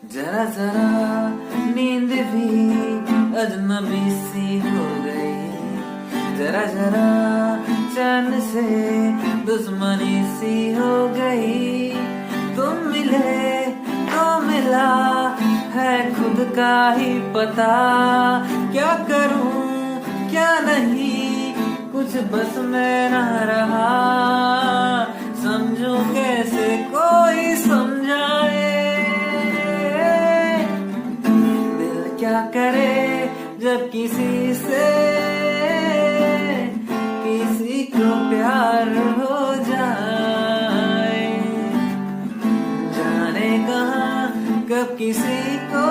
जरा जरा नींद भी अजनबी सी हो गई, जरा जरा चैन से दुश्मनी सी हो गई। तुम मिले तो मिला है खुद का ही पता, क्या करूं क्या नहीं कुछ बस में ना रहा। समझूं कैसे कोई समझाए, दिल क्या करे जब किसी से किसी को प्यार हो जाए। जाने कहाँ कब किसी को